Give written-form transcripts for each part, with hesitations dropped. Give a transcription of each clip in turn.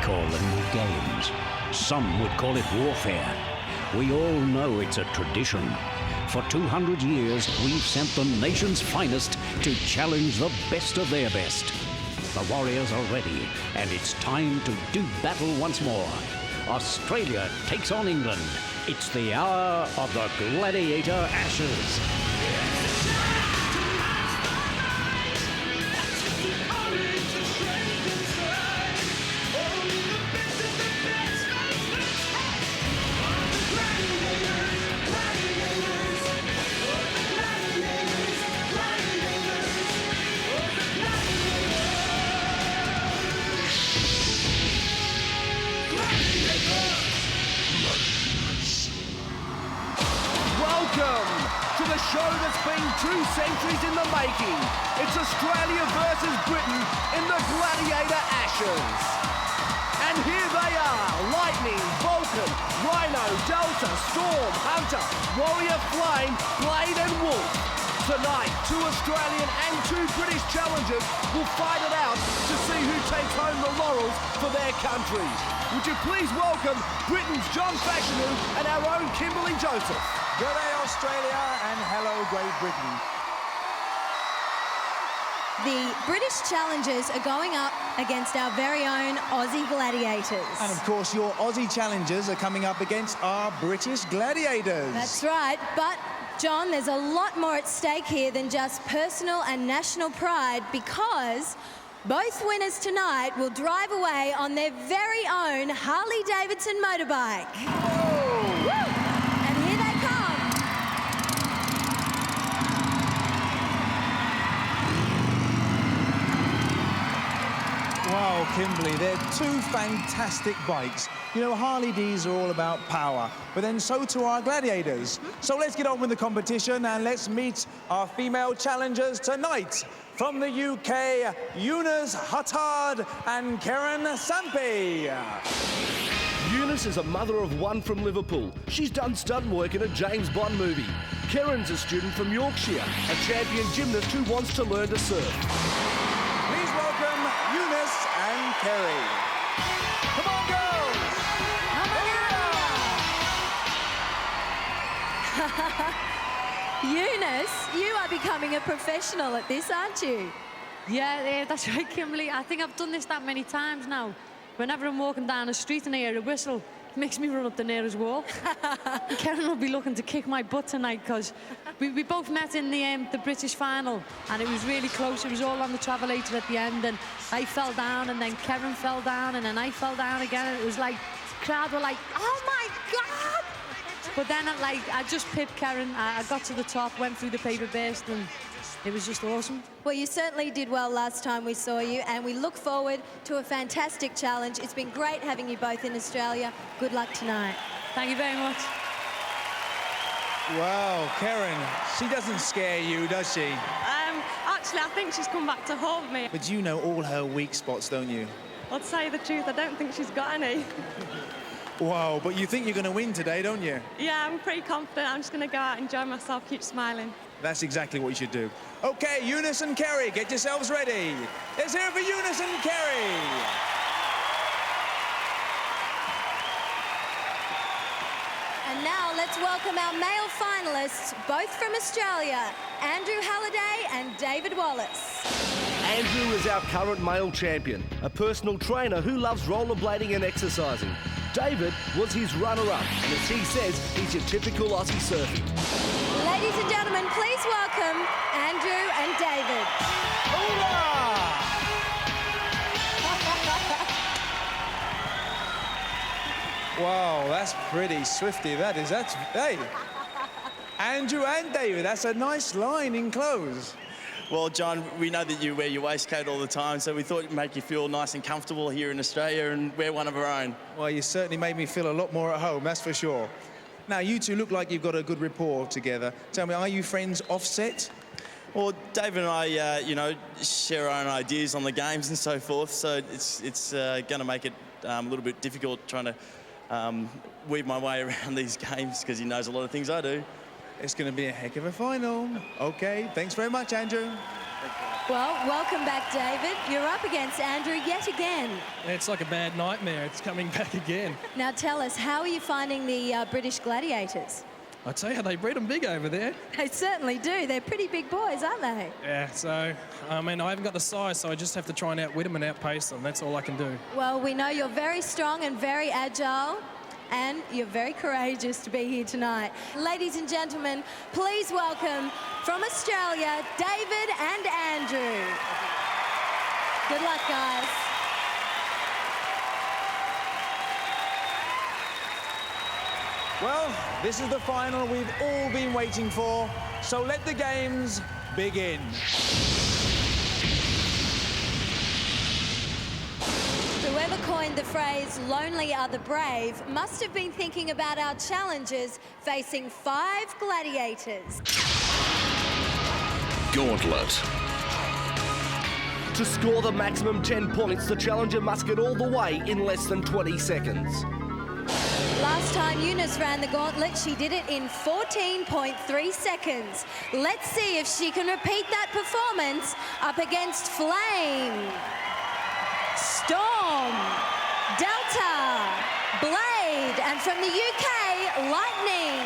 call them games. Some would call it warfare. We all know it's a tradition. For 200 years, we've sent the nation's finest to challenge the best of their best. The Warriors are ready, and it's time to do battle once more. Australia takes on England. It's the hour of the Gladiator Ashes. Welcome to the show that's been 2 centuries in the making. It's Australia versus Britain in the Gladiator Ashes. And here they are, Lightning, Vulcan, Rhino, Delta, Storm, Hunter, Warrior, Flame, Blade and Wolf. Tonight, 2 Australian and 2 British challengers will fight it out to see who takes home the laurels for their countries. Would you please welcome Britain's John Fashanu and our own Kimberly Joseph. Good day, Australia, and hello, Great Britain. The British challengers are going up against our very own Aussie Gladiators. And of course, your Aussie challengers are coming up against our British Gladiators. That's right, but John, there's a lot more at stake here than just personal and national pride, because both winners tonight will drive away on their very own Harley-Davidson motorbike. Oh. Woo! And here they come. Wow, Kimberly, they're 2 fantastic bikes. You know, Harley-Ds are all about power, but then so too are Gladiators. So let's get on with the competition and let's meet our female challengers tonight. From the UK, Eunice Huttard and Karen Sampi. Eunice is a mother of 1 from Liverpool. She's done stunt work in a James Bond movie. Karen's a student from Yorkshire, a champion gymnast who wants to learn to surf. Please welcome Eunice and Kerry. Come on, girls! Eunice, you are becoming a professional at this, aren't you? Yeah, that's right, Kimberly. I think I've done this that many times now. Whenever I'm walking down the street and I hear a whistle, it makes me run up the nearest wall. Karen will be looking to kick my butt tonight, because we both met in the British final, and it was really close. It was all on the travelator at the end, and I fell down, and then Karen fell down, and then I fell down again, and it was like, the crowd were like, oh my God! But then I just pipped Karen. I got to the top, went through the paper burst, and it was just awesome. Well, you certainly did well last time we saw you, and we look forward to a fantastic challenge. It's been great having you both in Australia. Good luck tonight. Thank you very much. Wow, Karen, she doesn't scare you, does she? Actually, I think she's come back to haunt me. But you know all her weak spots, don't you? Well, to tell you the truth, I don't think she's got any. Wow, but you think you're going to win today, don't you? Yeah, I'm pretty confident. I'm just going to go out, enjoy myself, keep smiling. That's exactly what you should do. Okay, Eunice and Kerry, get yourselves ready. Let's hear it for Eunice and Kerry. And now let's welcome our male finalists, both from Australia, Andrew Halliday and David Wallace. Andrew is our current male champion, a personal trainer who loves rollerblading and exercising. David was his runner-up, and as he says, he's your typical Aussie surfing. Ladies and gentlemen, please welcome Andrew and David. Hoorah! Wow, that's pretty swifty, hey. Andrew and David, that's a nice line in clothes. Well, John, we know that you wear your waistcoat all the time, so we thought it'd make you feel nice and comfortable here in Australia and wear one of our own. Well, you certainly made me feel a lot more at home, that's for sure. Now, you two look like you've got a good rapport together. Tell me, are you friends offset? Well, David and I, share our own ideas on the games and so forth, so it's going to make it a little bit difficult trying to weave my way around these games, because he knows a lot of things I do. It's going to be a heck of a final. Okay, thanks very much, Andrew. Thank you. Well, welcome back, David. You're up against Andrew yet again. It's like a bad nightmare. It's coming back again. Now tell us, how are you finding the British Gladiators? I tell you, they breed them big over there. They certainly do. They're pretty big boys, aren't they? Yeah, so, I mean, I haven't got the size, so I just have to try and outwit them and outpace them. That's all I can do. Well, we know you're very strong and very agile, and you're very courageous to be here tonight. Ladies and gentlemen, please welcome from Australia, David and Andrew. Good luck, guys. Well, this is the final we've all been waiting for, so let the games begin. Whoever coined the phrase, "lonely are the brave," must have been thinking about our challengers facing 5 gladiators. Gauntlet. To score the maximum 10 points, the challenger must get all the way in less than 20 seconds. Last time Eunice ran the gauntlet, she did it in 14.3 seconds. Let's see if she can repeat that performance up against Flame, Storm, Delta, Blade, and from the UK, Lightning.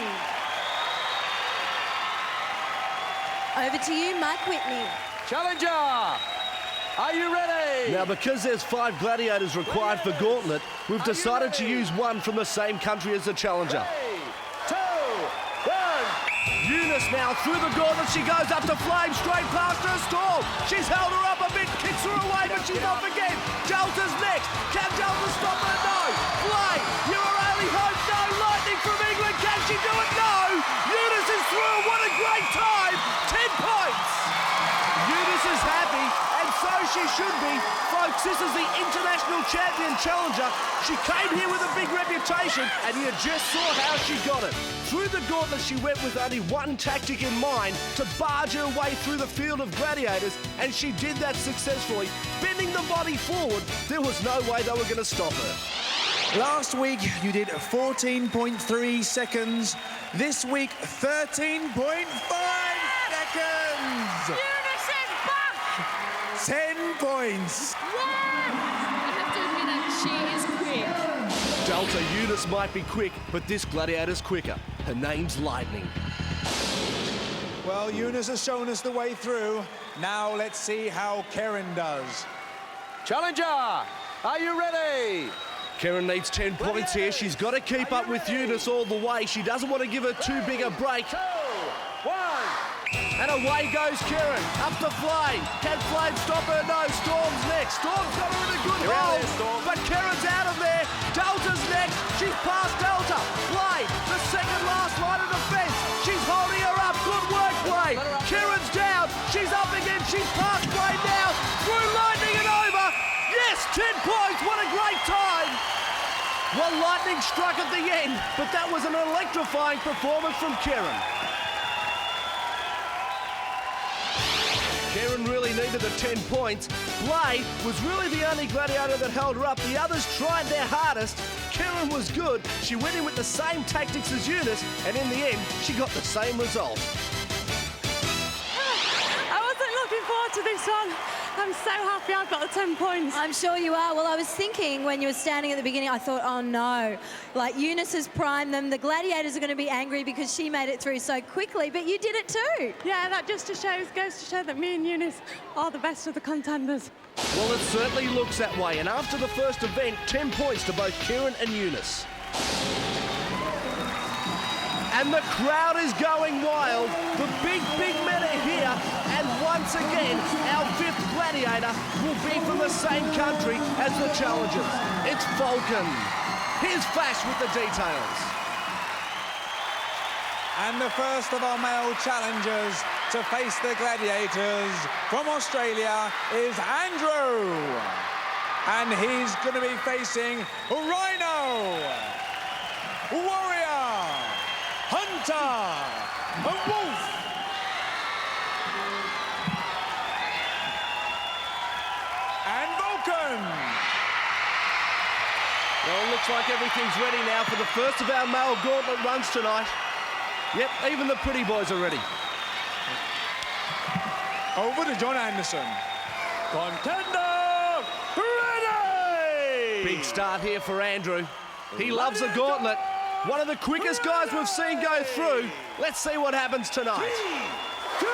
Over to you, Mike Whitney. Challenger, are you ready? Now, because there's 5 gladiators required for Gauntlet, we've decided to use one from the same country as the challenger. 3, 2, 1. Eunice now through the gauntlet. She goes up to Flame, straight past her. Storm. She's held her up a bit, kicks her away, but she's off again. Delta's next. Can Delta stop her? No. Flame, you're our only hope. No. Lightning from England. Can she do it? No. Eunice is through. What a great time. 10 points. Eunice is happy, and so she should be. Folks, this is the international champion challenger. She came here with a big reputation, and you just saw how she got it. Through the gauntlet, she went with only one tactic in mind, to barge her way through the field of gladiators, and she did that successfully. Bending the body forward, there was no way they were going to stop her. Last week, you did 14.3 seconds. This week, 13.5 seconds. Eunice is back! 10 points. I have to admit that she is quick. Delta Eunice might be quick, but this gladiator's quicker. Her name's Lightning. Well, Eunice has shown us the way through. Now let's see how Karen does. Challenger, are you ready? Karen needs 10 points here. She's got to keep up with Eunice all the way. She doesn't want to give her too big a break. 2, 1. And away goes Karen. Up to Flame. Can Flame stop her? No. Storm's next. Storm's got her in a good hold. But Karen's out of there. Delta's next. She's past Delta. Flame, the second last line of defense. She's holding her up. Good work, Flame. Karen's down. She's up again. She's past Flame now. Through Lightning and over. Yes, 10 points. What a great time. Well, Lightning struck at the end, but that was an electrifying performance from Karen. Karen really needed the 10 points. Blade was really the only gladiator that held her up. The others tried their hardest. Karen was good. She went in with the same tactics as Eunice, and in the end, she got the same result. I wasn't looking forward to this one. I'm so happy I've got the 10 points. I'm sure you are. Well, I was thinking when you were standing at the beginning, I thought, oh no, like Eunice has primed them. The gladiators are going to be angry because she made it through so quickly, but you did it too. Yeah, that just goes to show that me and Eunice are the best of the contenders. Well, it certainly looks that way. And after the first event, 10 points to both Karen and Eunice. And the crowd is going wild. The big men are here. And once again, our 5th gladiator will be from the same country as the challengers. It's Vulcan. Here's Fash with the details. And the first of our male challengers to face the gladiators from Australia is Andrew. And he's going to be facing Rhino, Warrior, Hunter, and Wolf. And Vulcan. Well, it looks like everything's ready now for the first of our male gauntlet runs tonight. Yep, even the pretty boys are ready. Over to John Anderson. Contender, ready! Big start here for Andrew. He loves the gauntlet. One of the quickest guys we've seen go through. Let's see what happens tonight. 3, 2, 1.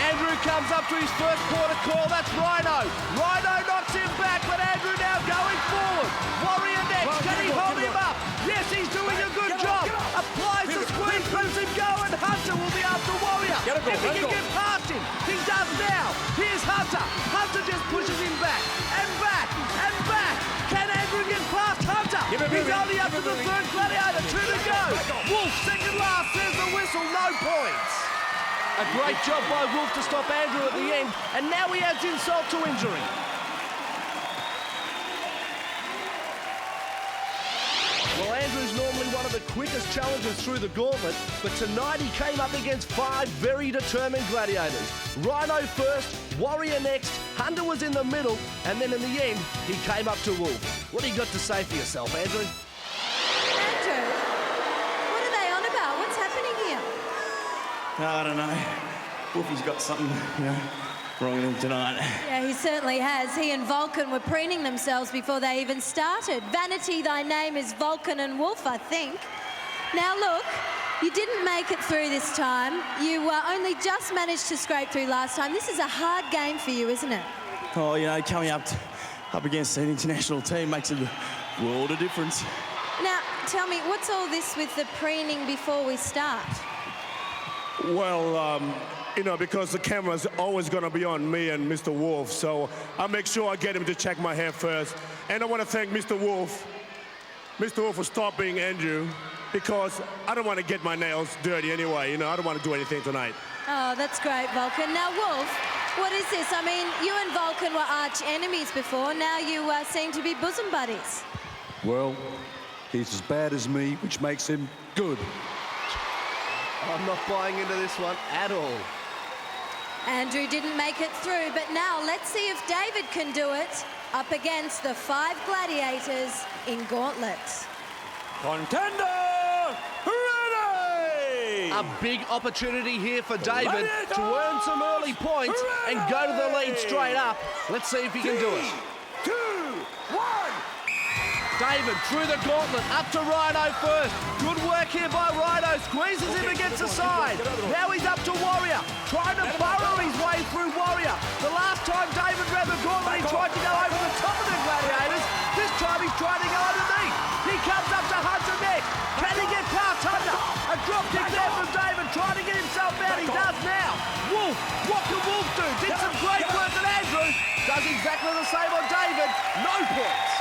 Andrew comes up to his first quarter call. That's Rhino. Rhino knocks him back, but Andrew now going forward. Warrior next. Can he hold him up? Yes, he's doing a good job. Applies the squeeze, lets him go, and Hunter will be after Warrior. If he can get past him, he does now. Here's Hunter. Hunter just pushes him back and back and back. Can Andrew get past Hunter? He's only up to the third Gladiator. 2 to go. Wolf, second last, says the whistle. No points. A great job by Wolf to stop Andrew at the end, and now he adds insult to injury. Well, Andrew's normally one of the quickest challengers through the gauntlet, but tonight he came up against 5 very determined gladiators. Rhino first, Warrior next, Hunter was in the middle, and then in the end, he came up to Wolf. What do you got to say for yourself, Andrew? Andrew, what are they on about? What's happening here? I don't know. Wolfie's got something, wrong with him tonight. Yeah, he certainly has. He and Vulcan were preening themselves before they even started. Vanity, thy name is Vulcan and Wolf, I think. Now look, you didn't make it through this time. You only just managed to scrape through last time. This is a hard game for you, isn't it? Oh, coming up against an international team makes a world of difference. Now, tell me, what's all this with the preening before we start? Well, because the camera's always going to be on me and Mr. Wolf, so I'll make sure I get him to check my hair first. And I want to thank Mr. Wolf for stopping Andrew, because I don't want to get my nails dirty anyway. I don't want to do anything tonight. Oh, that's great, Vulcan. Now, Wolf, what is this? I mean, you and Vulcan were arch enemies before. Now you seem to be bosom buddies. Well, he's as bad as me, which makes him good. I'm not buying into this one at all. Andrew didn't make it through, but now let's see if David can do it up against the 5 gladiators in Gauntlet. Contender, ready! A big opportunity here for David to earn some early points and go to the lead straight up. Let's see if he can do it. 2, 1. David through the gauntlet, up to Rhino first. Good work here by Rhino, squeezes him against the side. Now he's up to Warrior, trying to burrow his way through Warrior. The last time David ran the gauntlet, he tried to go over the top of the gladiators. This time he's trying to go underneath. He comes up to Hunter next. Can he get past Hunter? A drop kick there from David, trying to get himself out. He does now. Wolf, what can Wolf do? Did some great work at Andrew. Does exactly the same on David. No points.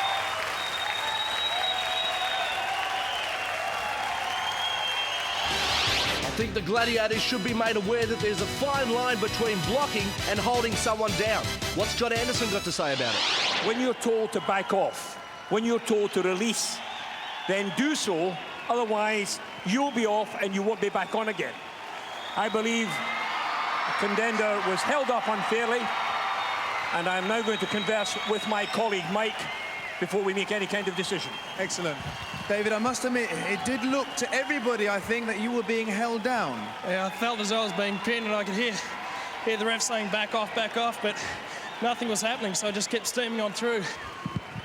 I think the gladiators should be made aware that there's a fine line between blocking and holding someone down. What's John Anderson got to say about it? When you're told to back off, when you're told to release, then do so. Otherwise, you'll be off and you won't be back on again. I believe Contender was held up unfairly, and I'm now going to converse with my colleague Mike before we make any kind of decision. Excellent. David, I must admit, it did look to everybody, I think, that you were being held down. Yeah, I felt as though I was being pinned, and I could hear the ref saying back off, but nothing was happening, so I just kept steaming on through.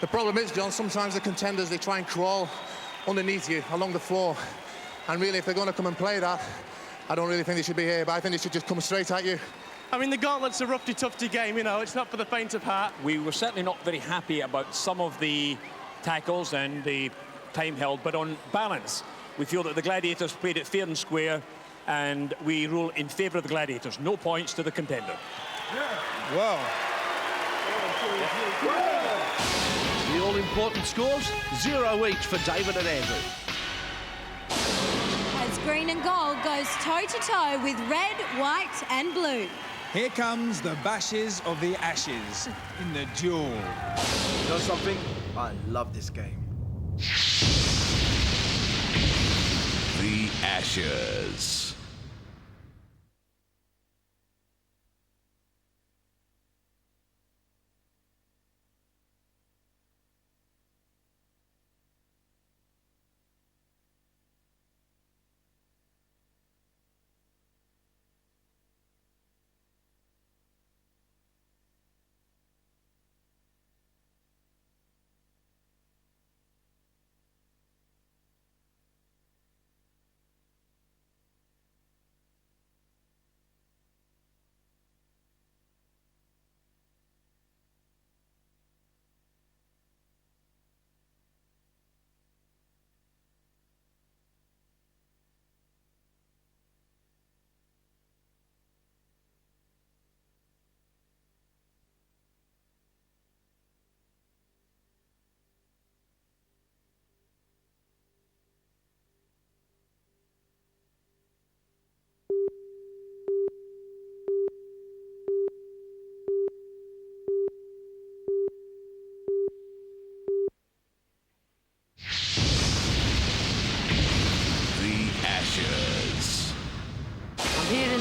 The problem is, John, sometimes the contenders, they try and crawl underneath you, along the floor. And really, if they're going to come and play that, I don't really think they should be here, but I think they should just come straight at you. I mean, the Gauntlet's a roughy-tufty game, it's not for the faint of heart. We were certainly not very happy about some of the tackles and the time held, but on balance, we feel that the Gladiators played it fair and square, and we rule in favour of the Gladiators. No points to the Contender. Well. The all-important scores, 0 each for David and Andrew. As green and gold goes toe-to-toe with red, white and blue. Here comes the bashes of the ashes in the duel. You know something? I love this game. The Ashes.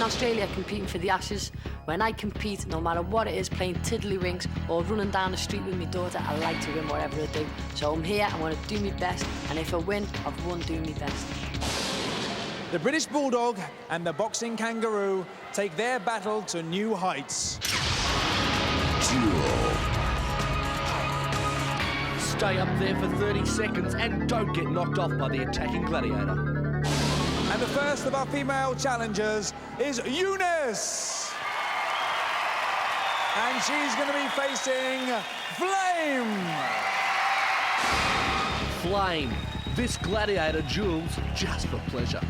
Australia competing for the Ashes. When I compete, no matter what it is, playing tiddlywinks or running down the street with my daughter, I like to win whatever I do. So I'm here, I want to do my best, and if I win, I've won doing my best. The British Bulldog and the boxing Kangaroo take their battle to new heights. Duel. Stay up there for 30 seconds and don't get knocked off by the attacking Gladiator. And the first of our female challengers is Eunice. And she's going to be facing Flame. Flame. This Gladiator duel's just for pleasure.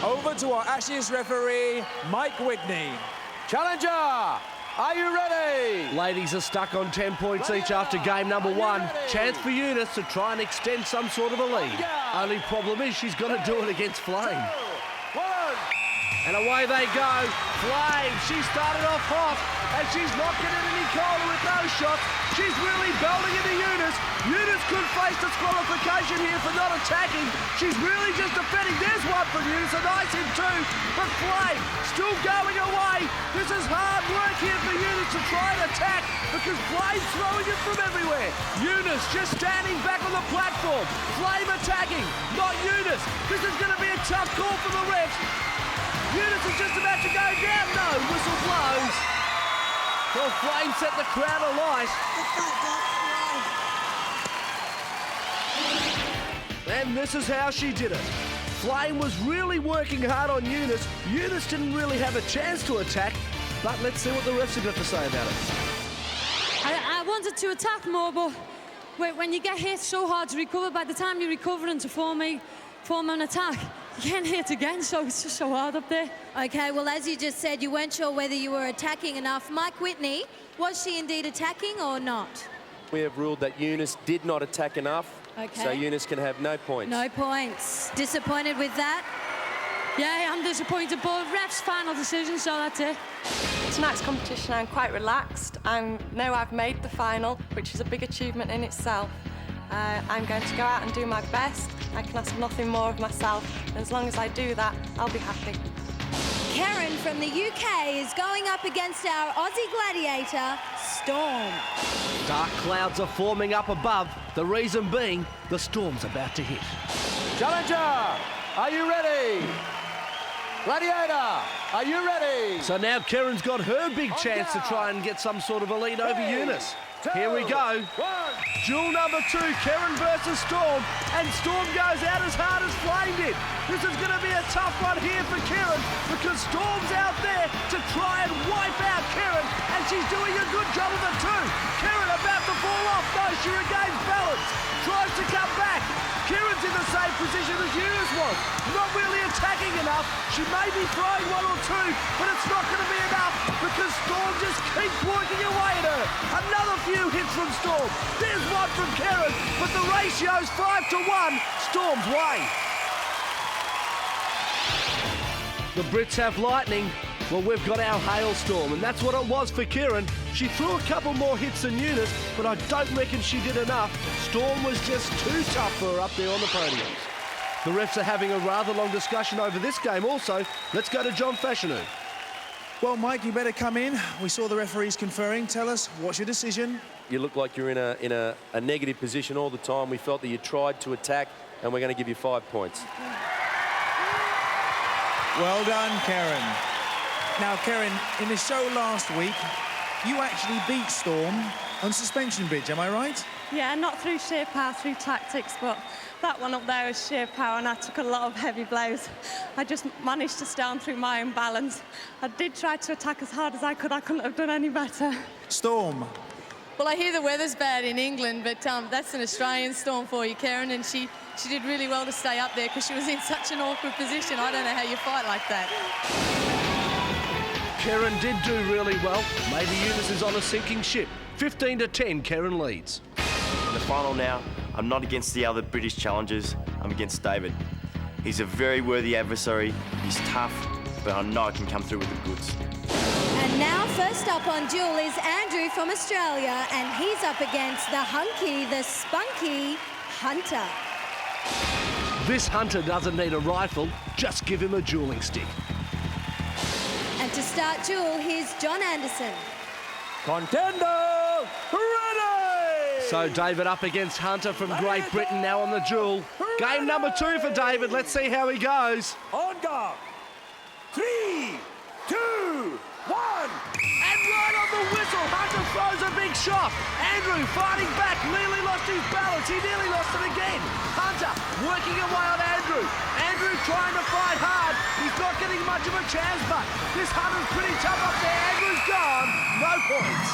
Over to our Ashes referee, Mike Whitney. Challenger, are you ready? Ladies are stuck on 10 points each after game number 1. Chance for Eunice to try and extend some sort of a lead. Only problem is she's got to do it against Flame. And away they go. Flame, she started off hot, and she's not getting any colder with those shots. She's really belting into Eunice. Eunice could face disqualification here for not attacking. She's really just defending. There's one from Eunice, a nice hit too. But Flame still going away. This is hard work here for Eunice to try and attack because Flame's throwing it from everywhere. Eunice just standing back on the platform. Flame attacking, not Eunice. This is going to be a tough call for the refs. Eunice is just about to go down. No, whistle blows. Well, Flame set the crowd alight. And this is how she did it. Flame was really working hard on Eunice. Eunice didn't really have a chance to attack, but let's see what the refs have got to say about it. I wanted to attack more, but when you get hit so hard to recover, by the time you're recovering to form an attack, you can't hit again, so it's just so hard up there. Okay, well, as you just said, you weren't sure whether you were attacking enough. Mike Whitney, was she indeed attacking or not? We have ruled that Eunice did not attack enough, so Eunice can have no points. No points. Disappointed with that? Yeah, I'm disappointed, but ref's final decision, so that's it. Tonight's competition, I'm quite relaxed. I know I've made the final, which is a big achievement in itself. I'm going to go out and do my best. I can ask nothing more of myself. And as long as I do that, I'll be happy. Karen from the UK is going up against our Aussie gladiator, Storm. Dark clouds are forming up above, the reason being the storm's about to hit. Challenger, are you ready? Gladiator, are you ready? So now Karen's got her big chance to try and get some sort of a lead over Eunice. Here we go. Duel number 2, Karen versus Storm, and Storm goes out as hard as Flame did. This is going to be a tough one here for Karen because Storm's out there to try and wipe out Karen, and she's doing a good job of it too. Karen about to fall off. No, she regains balance. Tries to come back. Karen's in the same position as Eunice was. Not really attacking enough. She may be throwing one or two, but it's not going to be enough because Storm just keeps working away at her. Another few hits from Storm. There's one from Karen, but the ratio's 5-1. Storm's way. The Brits have lightning. Well, we've got our hailstorm, and that's what it was for Kieran. She threw a couple more hits than Eunice, but I don't reckon she did enough. Storm was just too tough for her up there on the podium. The refs are having a rather long discussion over this game also. Let's go to John Fashanu. Well, Mike, you better come in. We saw the referees conferring. Tell us, what's your decision? You look like you're in a negative position all the time. We felt that you tried to attack, and we're going to give you 5 points. Well done, Karen. Now, Karen, in the show last week, you actually beat Storm on suspension bridge, am I right? Yeah, not through sheer power, through tactics, but that one up there was sheer power, and I took a lot of heavy blows. I just managed to stand through my own balance. I did try to attack as hard as I could. I couldn't have done any better. Storm. Well, I hear the weather's bad in England, but that's an Australian storm for you, Karen, and she did really well to stay up there because she was in such an awkward position. I don't know how you fight like that. Karen did do really well. Maybe Eunice is on a sinking ship. 15-10, Karen leads. In the final now, I'm not against the other British challengers, I'm against David. He's a very worthy adversary, he's tough, but I know I can come through with the goods. And now, first up on Duel is Andrew from Australia, and he's up against the hunky, the spunky Hunter. This Hunter doesn't need a rifle, just give him a dueling stick. To start Duel, here's John Anderson. Contender, ready! So David up against Hunter from Great Britain now on the Duel. Game number 2 for David. Let's see how he goes. On guard. 3, 2, 1. And right on the whistle, Hunter throws a big shot. Andrew fighting back, nearly lost his balance. He nearly lost it again. Hunter working away on Andrew. Andrew trying to fight hard. He's not getting much of a chance, but this Hunter's pretty tough up there. Andrew's gone. No points.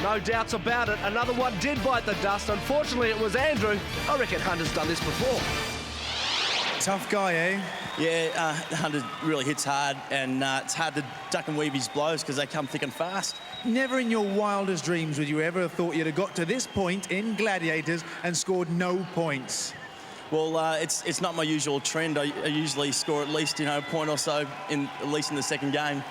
No doubts about it. Another one did bite the dust. Unfortunately, it was Andrew. I reckon Hunter's done this before. Tough guy, eh? Yeah, Hunter really hits hard, and it's hard to duck and weave his blows because they come thick and fast. Never in your wildest dreams would you ever have thought you'd have got to this point in Gladiators and scored no points. Well, it's not my usual trend. I usually score at least, a point or so, at least in the second game.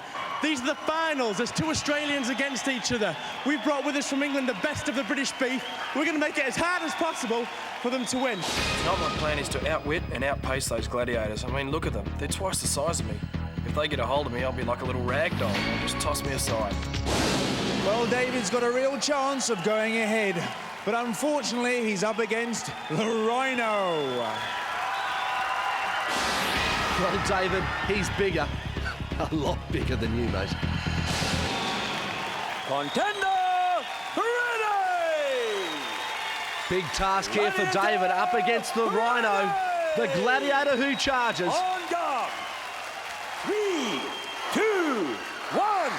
These are the finals. There's 2 Australians against each other. We've brought with us from England the best of the British beef. We're going to make it as hard as possible for them to win. Now my plan is to outwit and outpace those gladiators. I mean, look at them. They're twice the size of me. If they get a hold of me, I'll be like a little rag doll. They'll just toss me aside. Well, David's got a real chance of going ahead, but unfortunately, he's up against the Rhino. Well, David, he's bigger. A lot bigger than you, mate. Contender, ready! Big task here for David up against the Rhino, the Gladiator who charges. On guard. 3, 2, 1.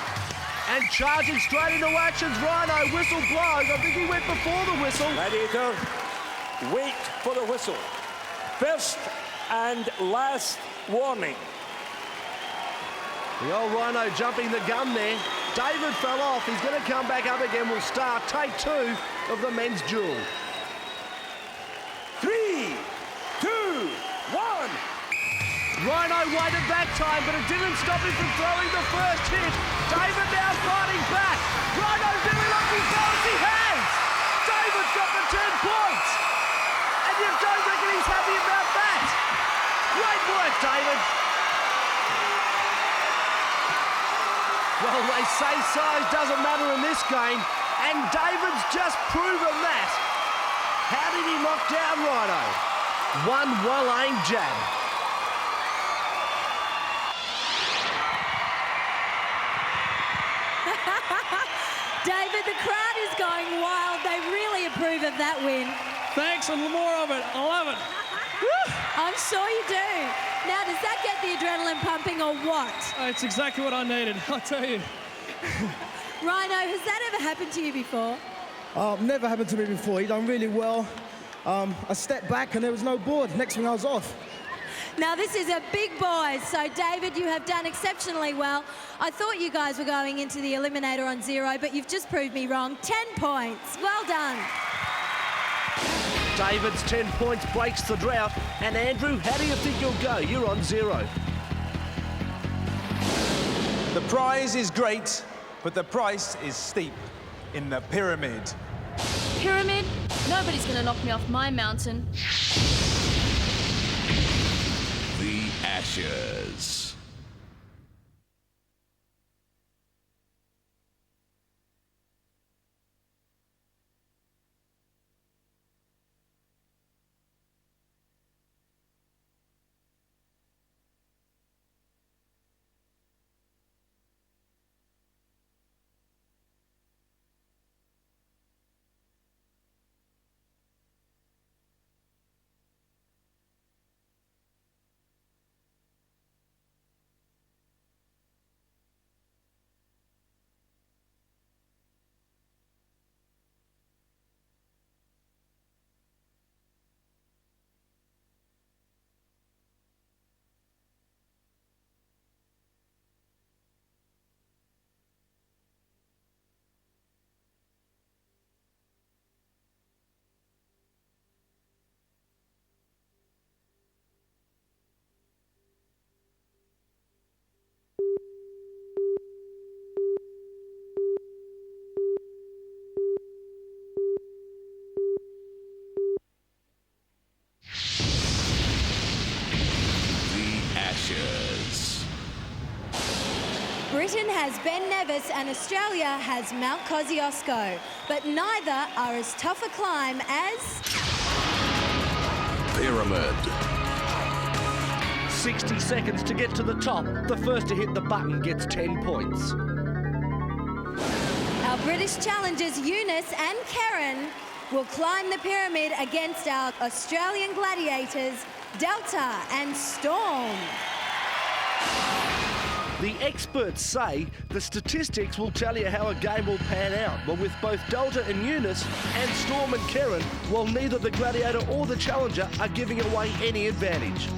And charging straight into actions, Rhino, whistle blows. I think he went before the whistle. Gladiator, wait for the whistle. First and last warning. The old Rhino jumping the gun there. David fell off. He's going to come back up again. We'll start take 2 of the men's duel. 3, 2, 1. Rhino waited that time, but it didn't stop him from throwing the first hit. David now fighting back. Rhino nearly lost his balance. He has. David's got the 10 points. And you don't reckon he's happy about that. Great work, David. Well, they say size doesn't matter in this game, and David's just proven that. How did he knock down Rhino? One well-aimed jab. David, the crowd is going wild. They really approve of that win. Thanks, and more of it. I love it. I'm sure you do. Now, does that get the adrenaline pumping or what? It's exactly what I needed, I'll tell you. Rhino, has that ever happened to you before? Never happened to me before. He done really well. I stepped back and there was no board. Next thing I was off. Now, this is a big boy, so David, you have done exceptionally well. I thought you guys were going into the eliminator on 0, but you've just proved me wrong. 10 points. Well done. David's 10 points breaks the drought. And Andrew, how do you think you'll go? You're on 0. The prize is great, but the price is steep in the pyramid. Pyramid? Nobody's going to knock me off my mountain. The Ashes. Ashes. Britain has Ben Nevis and Australia has Mount Kosciuszko, but neither are as tough a climb as... Pyramid. 60 seconds to get to the top. The first to hit the button gets 10 points. Our British challengers Eunice and Karen will climb the pyramid against our Australian gladiators Delta and Storm. The experts say the statistics will tell you how a game will pan out. But with both Delta and Eunice and Storm and Karen, well, neither the gladiator or the challenger are giving away any advantage.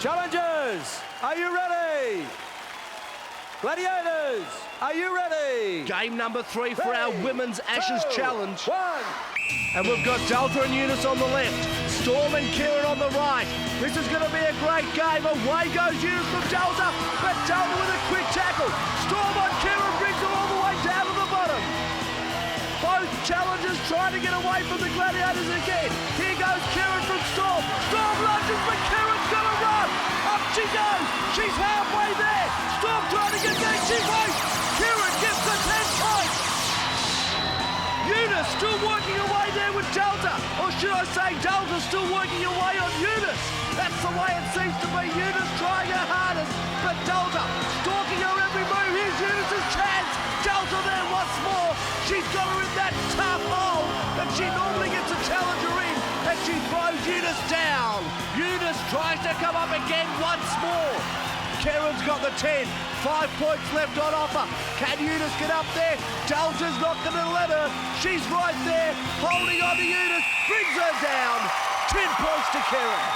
Challengers, are you ready? Gladiators, are you ready? Game number 3 for our Women's Ashes Challenge. 1. And we've got Delta and Eunice on the left, Storm and Kieran on the right. This is going to be a great game. Away goes Eunice from Delta, but Delta with a quick tackle. Storm on Kieran brings her all the way down to the bottom. Both challengers trying to get away from the gladiators again. Here goes Kieran from Storm. Storm lunges, but Kieran's going to run. Up she goes. She's halfway there. Storm trying to get there. She waits. Kieran gets the 10 points. Eunice still working away there with Delta. Or should I say Delta still working away on Eunice. That's the way it seems to be. Eunice trying her hardest, but Delta stalking her every move. Here's Eunice's chance. Delta there once more. She's got her in that tough hole that she normally gets a challenger in, and she throws Eunice down. Eunice tries to come up again once more. Karen's got the 10. 5 points left on offer. Can Eunice get up there? Delta's not going to let her. She's right there, holding on to Eunice. Brings her down. 10 points to Karen.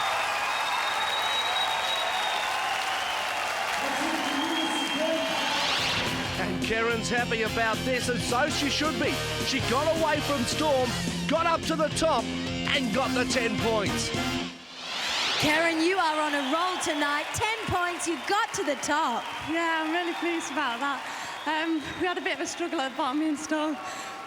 And Karen's happy about this, and so she should be. She got away from Storm, got up to the top, and got the 10 points. Karen, you are on a roll tonight. 10 points, you got to the top. Yeah, I'm really pleased about that. We had a bit of a struggle at the bottom, me and Storm,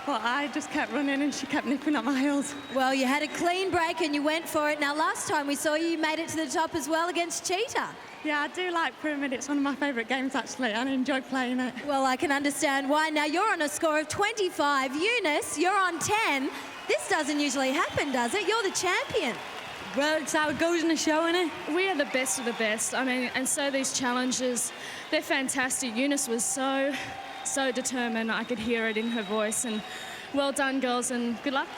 but I just kept running and she kept nipping at my heels. Well, you had a clean break and you went for it. Now, last time we saw you, you made it to the top as well against Cheetah. Yeah, I do like Pyramid. It's one of my favourite games, actually. I enjoy playing it. Well, I can understand why. Now, you're on a score of 25. Eunice, you're on 10. This doesn't usually happen, does it? You're the champion. Well, it's how it goes in the show, isn't it? We are the best of the best. I mean, and so these challenges, they're fantastic. Eunice was so determined. I could hear it in her voice. And well done, girls, and good luck.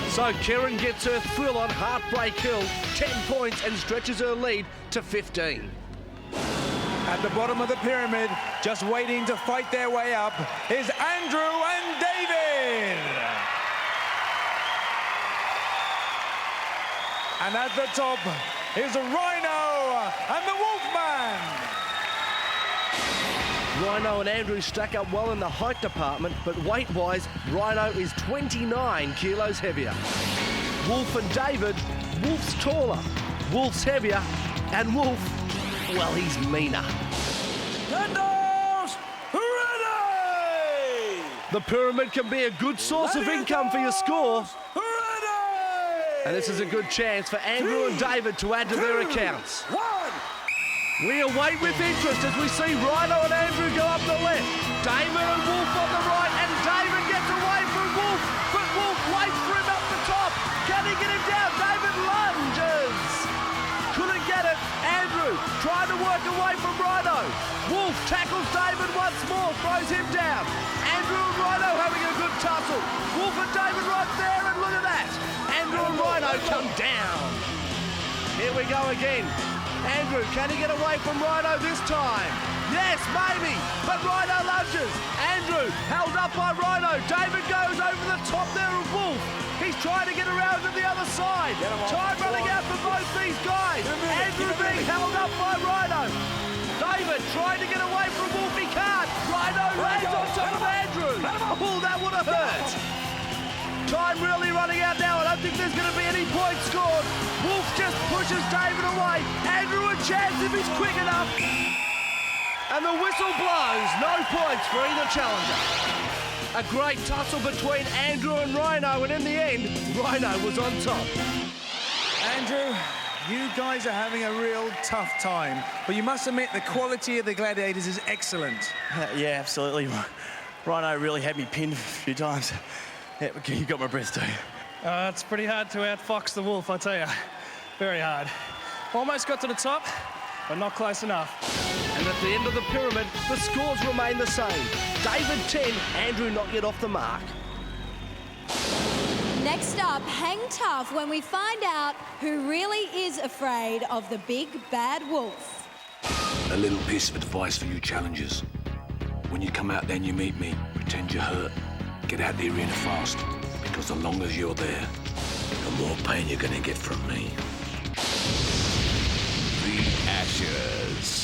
So Karen gets her thrill on Heartbreak Hill, 10 points, and stretches her lead to 15. At the bottom of the pyramid, just waiting to fight their way up, is Andrew and David. And at the top is Rhino and the Wolfman. Rhino and Andrew stack up well in the height department, but weight-wise, Rhino is 29 kilos heavier. Wolf and David, Wolf's taller, Wolf's heavier, and Wolf, well, he's meaner. Contenders, ready! The pyramid can be a good source of income for your score. And this is a good chance for Andrew and David to add to their accounts. We await with interest as we see Rhino and Andrew go up the left. David and Wolf on the right, and David gets away from Wolf, but Wolf waits for him up the top. Can he get him down? David lunges. Couldn't get it. Andrew trying to work away from Rhino. Wolf tackles David once more, throws him down. Andrew and Rhino having a good tussle. Wolf and David right there, and look at that. Andrew and Rhino come down. Here we go again. Andrew, can he get away from Rhino this time? Yes, maybe, but Rhino lunges. Andrew held up by Rhino. David goes over the top there of Wolf. He's trying to get around to the other side. Time running out for both these guys. Andrew being held up by Rhino. David trying to get away from Wolf. He can't. Rhino lands on top of Andrew. Oh, that would have hurt. Time really running out now. I don't think there's going to be any points scored. Wolf just pushes David away. Andrew a chance if he's quick enough. And the whistle blows. No points for either challenger. A great tussle between Andrew and Rhino, and in the end, Rhino was on top. Andrew, You guys are having a real tough time, but you must admit the quality of the Gladiators is excellent. Yeah, absolutely. Rhino really had me pinned a few times. Yeah, you got my breath too. It's pretty hard to outfox the wolf, I tell you. Very hard. Almost got to the top, but not close enough. And at the end of the pyramid, the scores remain the same. David 10, Andrew not yet off the mark. Next up, hang tough when we find out who really is afraid of the big bad wolf. A little piece of advice for you challengers. When you come out there and you meet me, pretend you're hurt. Get out the arena fast, because the longer you're there, the more pain you're gonna get from me. The Ashes.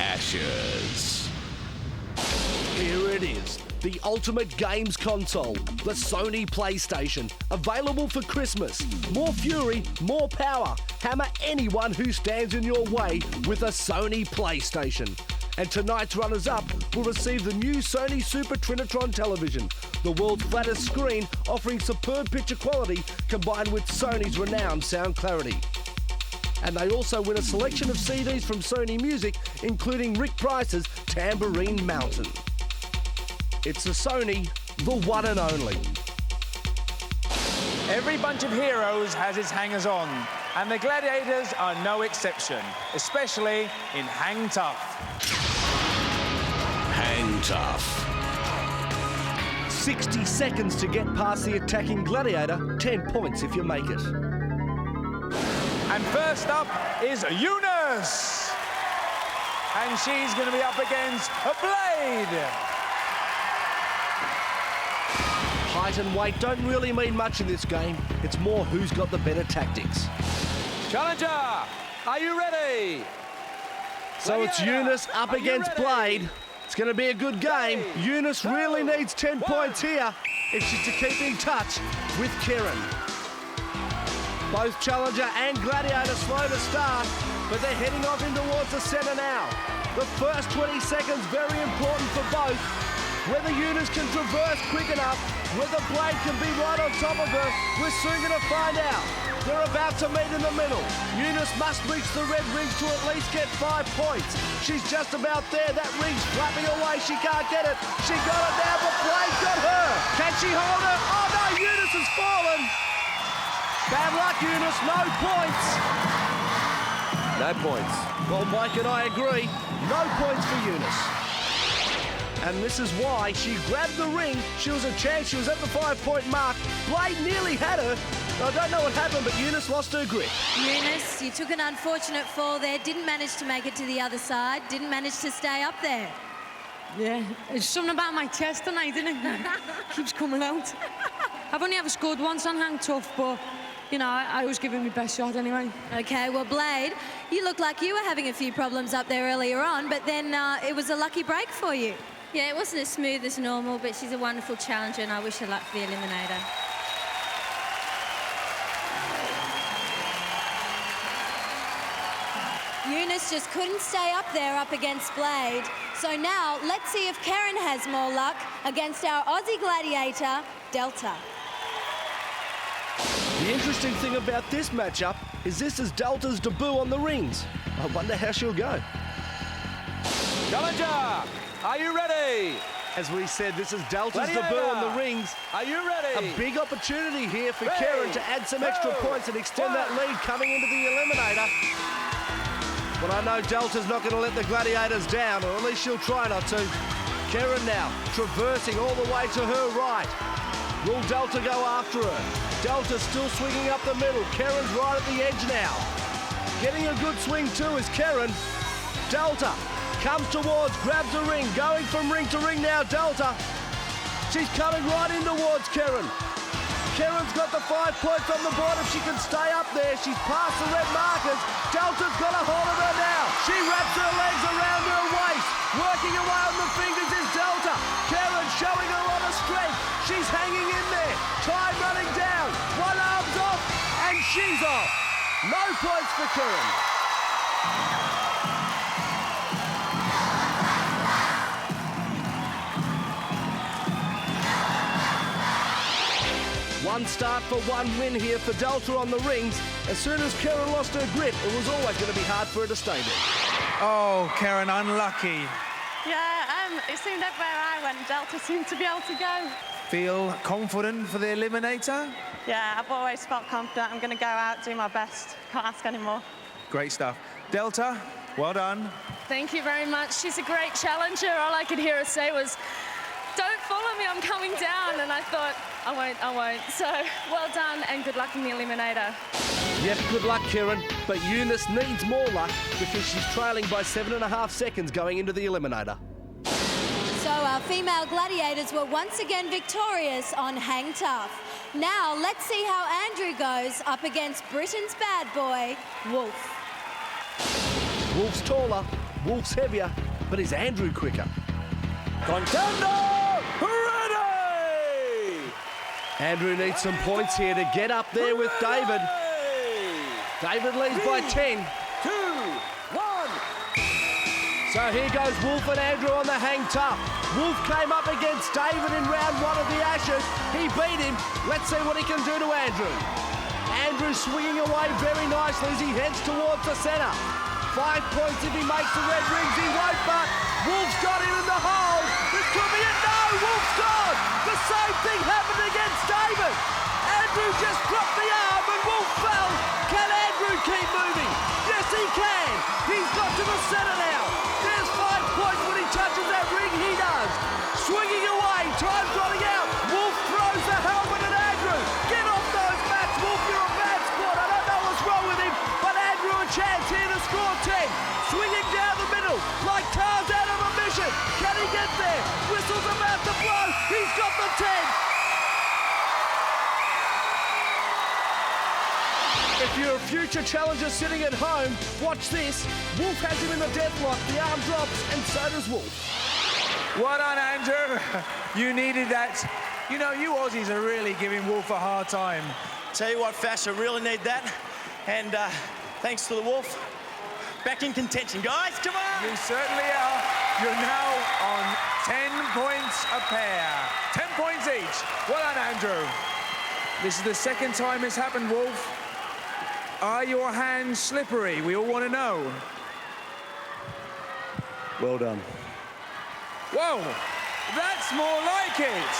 Ashes. Here it is, the ultimate games console, the Sony PlayStation, available for Christmas. More fury, more power. Hammer anyone who stands in your way with a Sony PlayStation. And tonight's runners-up will receive the new Sony Super Trinitron television, the world's flattest screen offering superb picture quality combined with Sony's renowned sound clarity. And they also win a selection of CDs from Sony Music, including Rick Price's Tambourine Mountain. It's the Sony, the one and only. Every bunch of heroes has its hangers-on, and the Gladiators are no exception, especially in Hang Tough. Hang Tough. 60 seconds to get past the attacking Gladiator, 10 points if you make it. And first up is Eunice. And she's going to be up against a Blade. Height and weight don't really mean much in this game. It's more who's got the better tactics. Challenger, are you ready? So it's Eunice up against Blade. It's going to be a good game. Eunice really needs 10 points here if she's to keep in touch with Kieran. Both Challenger and Gladiator slow to start, but they're heading off in towards the centre now. The first 20 seconds very important for both. Whether Eunice can traverse quick enough, whether Blade can be right on top of her, we're soon going to find out. They're about to meet in the middle. Eunice must reach the red rings to at least get 5 points. She's just about there. That ring's flapping away. She can't get it. She got it now, but Blade got her. Can she hold it? Oh no, Eunice has fallen. Bad luck, Eunice. No points. No points. Well, Mike and I agree. No points for Eunice. And this is why she grabbed the ring. She was a chance. She was at the 5-point mark. Blade nearly had her. I don't know what happened, but Eunice lost her grip. Eunice, you took an unfortunate fall there. Didn't manage to make it to the other side. Didn't manage to stay up there. Yeah, it's something about my chest tonight, isn't it? Keeps coming out. I've only ever scored once on Hang Tough, but, you know, I always give it my best shot anyway. OK, well, Blade, you look like you were having a few problems up there earlier on, but then it was a lucky break for you. Yeah, it wasn't as smooth as normal, but she's a wonderful challenger, and I wish her luck for the eliminator. Eunice just couldn't stay up there up against Blade. So now, let's see if Karen has more luck against our Aussie gladiator, Delta. The interesting thing about this matchup is this is Delta's debut on the rings. I wonder how she'll go. Challenger, are you ready? As we said, this is Delta's Gladiator, debut on the rings. Are you ready? A big opportunity here for 3, Karen to add some extra 2, points and extend 1. that lead coming into the eliminator. But I know Delta's not going to let the Gladiators down, or at least she'll try not to. Karen now traversing all the way to her right. Will Delta go after her? Delta's still swinging up the middle. Karen's right at the edge now. Getting a good swing too is Karen. Delta comes towards, grabs a ring, going from ring to ring now, Delta. She's coming right in towards Karen. Karen's got the 5 points on the board if she can stay up there. She's past the red markers. Delta's got a hold of her now. She wraps her legs around her waist. Working away on the fingers is Delta. Karen showing a lot of strength. She's hanging in there. Time running down. One arm's off, and she's off. No points for Karen. One start for one win here for Delta on the rings. As soon as Karen lost her grip, it was always going to be hard for her to stay there. Oh, Karen, unlucky. Yeah, it seemed everywhere I went, Delta seemed to be able to go. Feel confident for the eliminator? Yeah, I've always felt confident. I'm going to go out, do my best. Can't ask any more. Great stuff. Delta, well done. Thank you very much. She's a great challenger. All I could hear her say was, "Don't follow me, I'm coming down." And I thought, I won't. So, well done and good luck in the eliminator. Yep, good luck, Karen. But Eunice needs more luck because she's trailing by 7.5 seconds going into the eliminator. So our female gladiators were once again victorious on Hang Tough. Now, let's see how Andrew goes up against Britain's bad boy, Wolf. Wolf's taller, Wolf's heavier, but is Andrew quicker? Contender, ready! Andrew needs some points here to get up there with David. David leads by 10. 2, 1. So here goes Wolf and Andrew on the Hang Tough. Wolf came up against David in round 1 of the Ashes. He beat him. Let's see what he can do to Andrew. Andrew swinging away very nicely as he heads towards the centre. 5 points if he makes the red rings. He won't, but Wolf's got him in the hole. This could be it. No, Wolf's gone. The same thing happened against David. Andrew just dropped the arm and Wolf fell. Can Andrew keep moving? Yes, he can. He's got to the centre now. There's 5 points when he touches that ring. He does. Swinging away. Time's running out. Wolf throws the helmet at Andrew. Get off those mats, Wolf. You're a bad sport. I don't know what's wrong with him, but Andrew a chance here to score 10. Swinging down the middle like Tarzan on a mission. Can he get there? Whistle's about to blow. He's got the 10. If you're a future challenger sitting at home, watch this. Wolf has him in the deathlock. The arm drops, and so does Wolf. Well done, Andrew. You needed that. You know, you Aussies are really giving Wolf a hard time. Tell you what, Fash, I really need that. And thanks to the Wolf, back in contention, guys. Come on! You certainly are. You're now on 10 points a pair. 10 points each. Well done, Andrew. This is the second time it's happened, Wolf. Are your hands slippery? We all want to know. Well done. Whoa, that's more like it.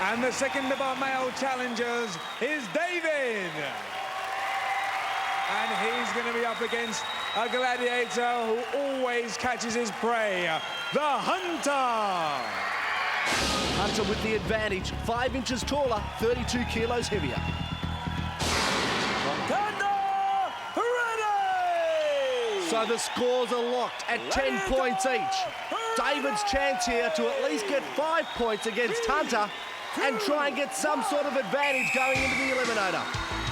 And the second of our male challengers is David. And he's going to be up against a gladiator who always catches his prey, the Hunter. Hunter with the advantage, 5 inches taller, 32 kilos heavier. Contender, ready! So the scores are locked at 10 points each. David's chance here to at least get 5 points against Hunter and try and get some sort of advantage going into the eliminator.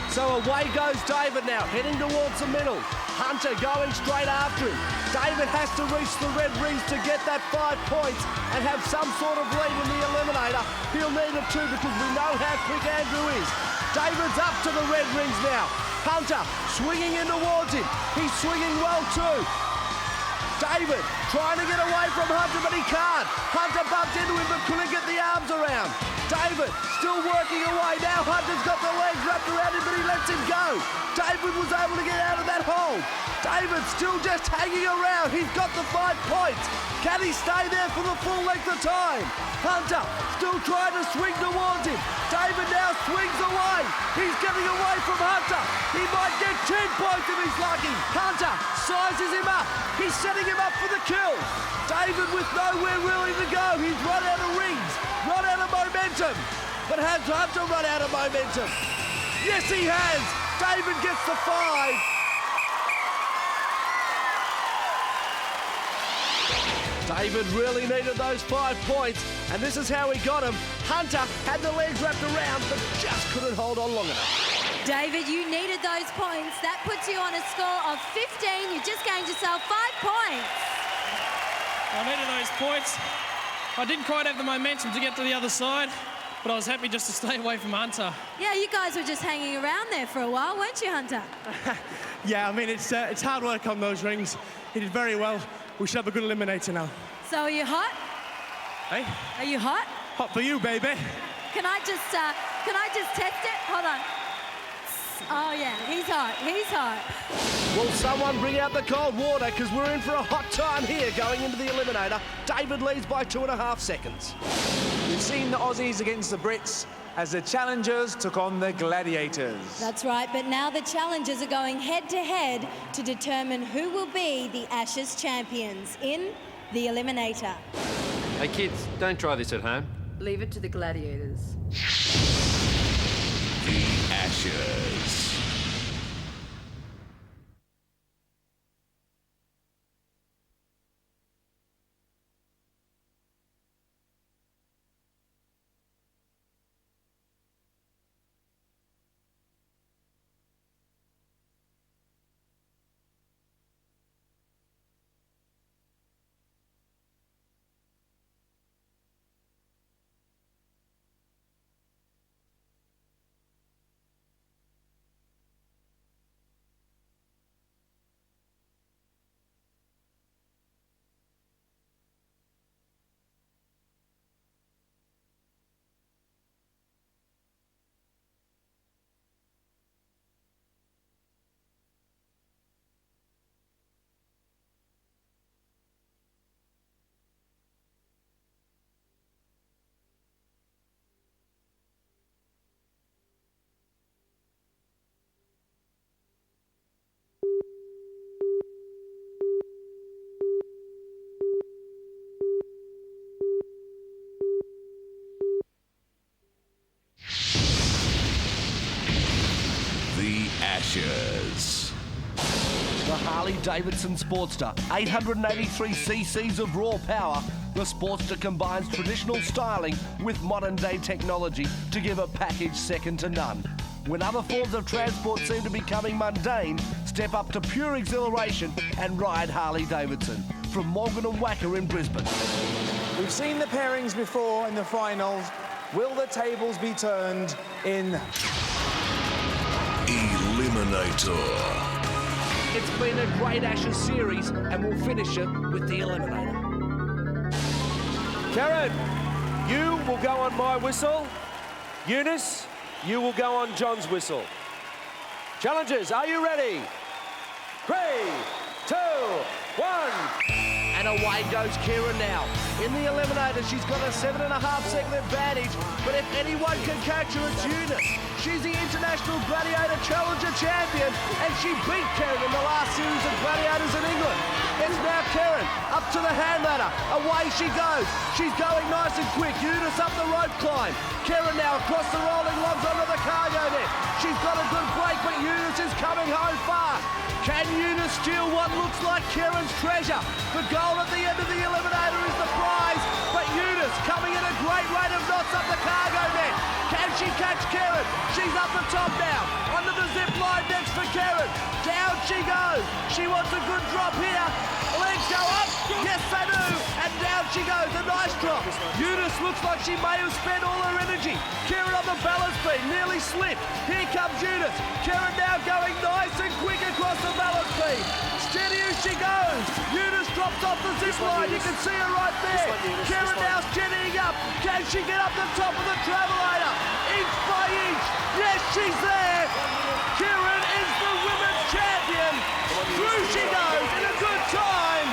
So away goes David now, heading towards the middle. Hunter going straight after him. David has to reach the red rings to get that 5 points and have some sort of lead in the eliminator. He'll need it too because we know how quick Andrew is. David's up to the red rings now. Hunter swinging in towards him. He's swinging well too. David trying to get away from Hunter, but he can't. Hunter bumped into him but couldn't get the arms around. David still working away. Now Hunter's got the legs wrapped around him, but he lets him go. David was able to get out of that hole. David still just hanging around. He's got the 5 points. Can he stay there for the full length of time? Hunter still trying to swing towards him. David now swings away. He's getting away from Hunter. He might get 10 points if he's lucky. Hunter sizes him up. He's setting him up for the kill. David with nowhere really to go. He's run out of rings, run out of momentum. But has Hunter run out of momentum? Yes, he has. David gets the 5. David really needed those 5 points, and this is how he got them. Hunter had the legs wrapped around, but just couldn't hold on long enough. David, you needed those points. That puts you on a score of 15. You just gained yourself 5 points. I needed those points. I didn't quite have the momentum to get to the other side, but I was happy just to stay away from Hunter. Yeah, you guys were just hanging around there for a while, weren't you, Hunter? Yeah, I mean, it's hard work on those rings. He did very well. We should have a good eliminator now. So are you hot? Hey? Are you hot? Hot for you, baby. Can I just test it? Hold on. Oh yeah, he's hot, he's hot. Will someone bring out the cold water, because we're in for a hot time here going into the eliminator. David leads by 2.5 seconds. We've seen the Aussies against the Brits as the challengers took on the gladiators. That's right, but now the challengers are going head-to-head to determine who will be the Ashes champions in the eliminator. Hey kids, don't try this at home. Leave it to the gladiators. The Ashes. Ashes. The Harley-Davidson Sportster, 883 cc's of raw power. The Sportster combines traditional styling with modern-day technology to give a package second to none. When other forms of transport seem to be becoming mundane, step up to pure exhilaration and ride Harley-Davidson. From Morgan and Wacker in Brisbane. We've seen the pairings before in the finals. Will the tables be turned in Eliminator. eliminator. It's been a great Ashes series, and we'll finish it with the eliminator. Karen, you will go on my whistle. Eunice, you will go on John's whistle. Challengers, are you ready? 3, 2, 1. And away goes Kieran now. In the eliminator, she's got a 7.5-second advantage, but if anyone can catch her, it's Eunice. She's the International Gladiator Challenger Champion, and she beat Karen in the last series of Gladiators in England. It's now Karen, up to the hand ladder. Away she goes. She's going nice and quick. Eunice up the rope climb. Karen now across the rolling logs onto the cargo net. She's got a good break, but Eunice is coming home far. Can Eunice steal what looks like Karen's treasure? The goal at the end of the eliminator is the prize, but Eunice coming at a great rate of knots up the cargo net. Can she catch Karen? She's up the top now. Under the zip line next for Karen. Down she goes. She wants a good drop here. Legs go up. Yes, they do. And down she goes. A nice drop. Eunice looks like she may have spent all her energy. Karen on the balance beam. Nearly slipped. Here comes Eunice. Karen now going nice and quick across the balance beam. Steady as she goes. Eunice drops off the zip line. You can see her right there. Karen now steadying up. Can she get up the top of the travelator? Inch by inch. Yes, she's there. Karen is the women's champion. Through she goes in a good time.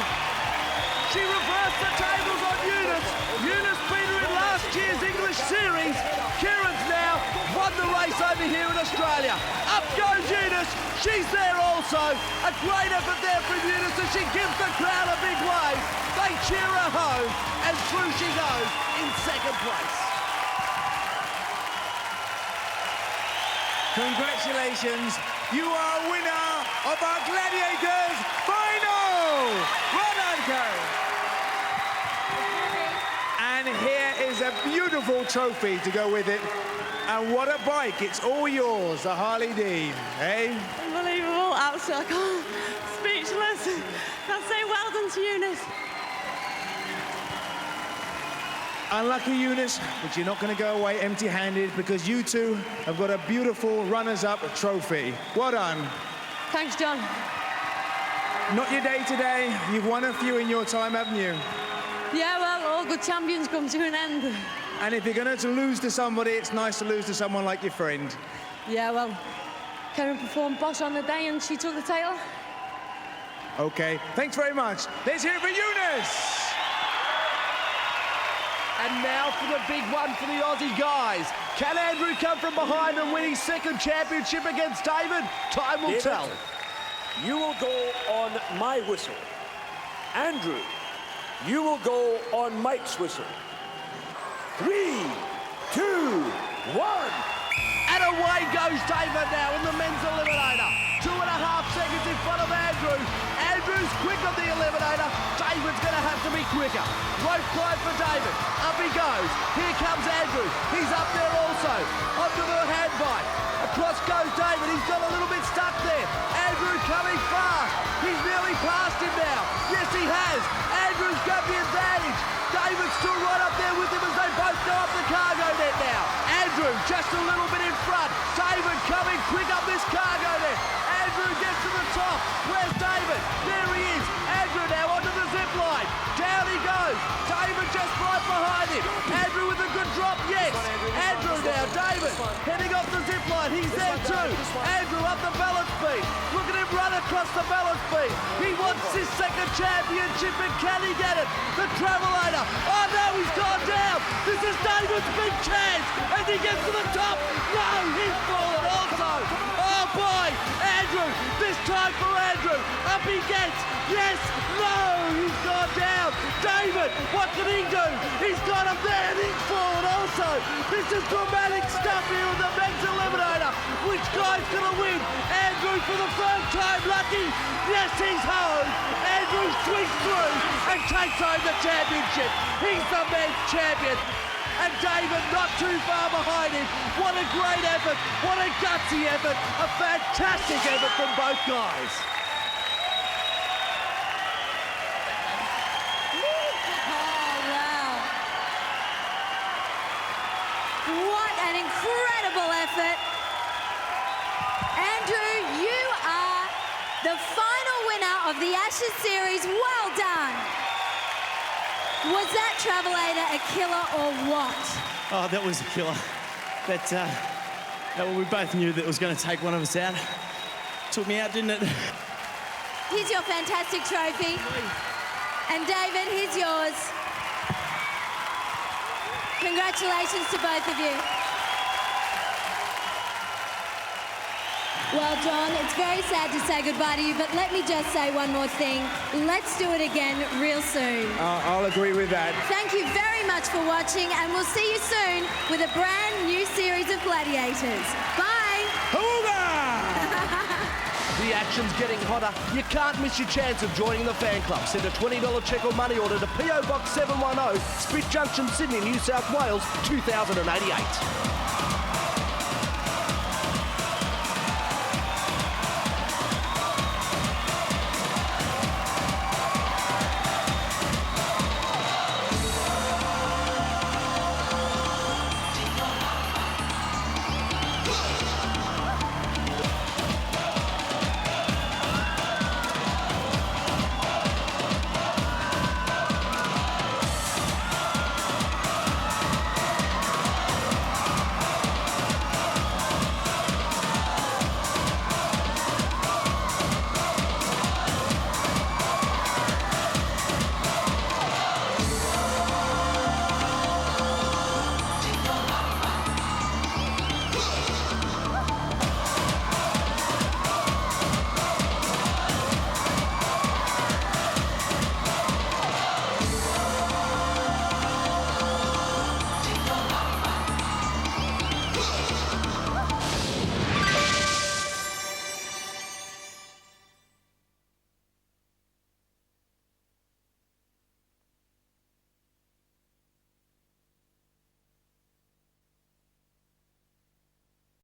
She reversed the tables on Eunice. Eunice beat her in last year's English series. Karen's now won the race over here in Australia. Up goes Eunice. She's there also. A great effort there from Eunice as she gives the crowd a big wave. They cheer her home, and through she goes in second place. Congratulations, you are a winner of our Gladiators final! Well done, Karen. And here is a beautiful trophy to go with it. And what a bike, it's all yours, the Harley Dean, eh? Unbelievable, absolutely. Speechless. I'll say well done to Eunice. Unlucky Eunice, but you're not going to go away empty-handed because you two have got a beautiful runners-up trophy. Well done. Thanks, John. Not your day today. You've won a few in your time, haven't you? Yeah, well, all good champions come to an end. And if you're going to lose to somebody, it's nice to lose to someone like your friend. Yeah, well, Karen performed boss on the day and she took the title. Okay, thanks very much. Let's hear it for Eunice. And now for the big one for the Aussie guys. Can Andrew come from behind and win his second championship against David? Time will tell. You will go on my whistle. Andrew, you will go on Mike's whistle. 3, 2, 1. And away goes David now in the men's eliminator. 2.5 seconds in front of Andrew. Andrew's quick on the eliminator. David's going to have to be quicker. Rope climb for David. Up he goes. Here comes Andrew. He's up there also. Onto the hand bike. Across goes David. He's got a little bit stuck there. Andrew coming fast. He's nearly past him now. Yes, he has. Andrew's got the advantage. David's still right up there with him as they both go up the cargo net now. Andrew just a little bit in front. David coming quick up this cargo net. Andrew gets to the top. Where's David? There he is. Andrew now onto the zip line. Down he goes. David just right behind him. Andrew with a good drop, yes. Andrew now, David heading off the zip line. He's there too. Andrew up the balance beam. Look at him run across the balance beam. He wants his second championship, and can he get it? The Travelator. Oh no, he's gone down. This is David's big chance. As he gets to the top. No, he's fallen also. Oh boy, Andrew. This time for Andrew. Up he gets. Yes, no, he's gone down. David, what can he do? He's got him there and he's fallen also. This is dramatic stuff here in the men's eliminator. Which guy's going to win? Andrew for the first time lucky. Yes, he's home. Andrew swings through and takes home the championship. He's the men's champion. And David not too far behind him. What a great effort. What a gutsy effort. A fantastic effort from both guys. What an incredible effort. Andrew, you the final winner of the Ashes series. Well done. Was that Travelator a killer or what? Oh, that was a killer. That we both knew that it was going to take one of us out. Took me out, didn't it? Here's your fantastic trophy. And David, here's yours. Congratulations to both of you. Well, John, it's very sad to say goodbye to you, but let me just say one more thing. Let's do it again real soon. I'll agree with that. Thank you very much for watching, and we'll see you soon with a brand new series of Gladiators. Bye! The action's getting hotter. You can't miss your chance of joining the fan club. Send a $20 cheque or money order to PO Box 710, Spit Junction, Sydney, New South Wales, 2088.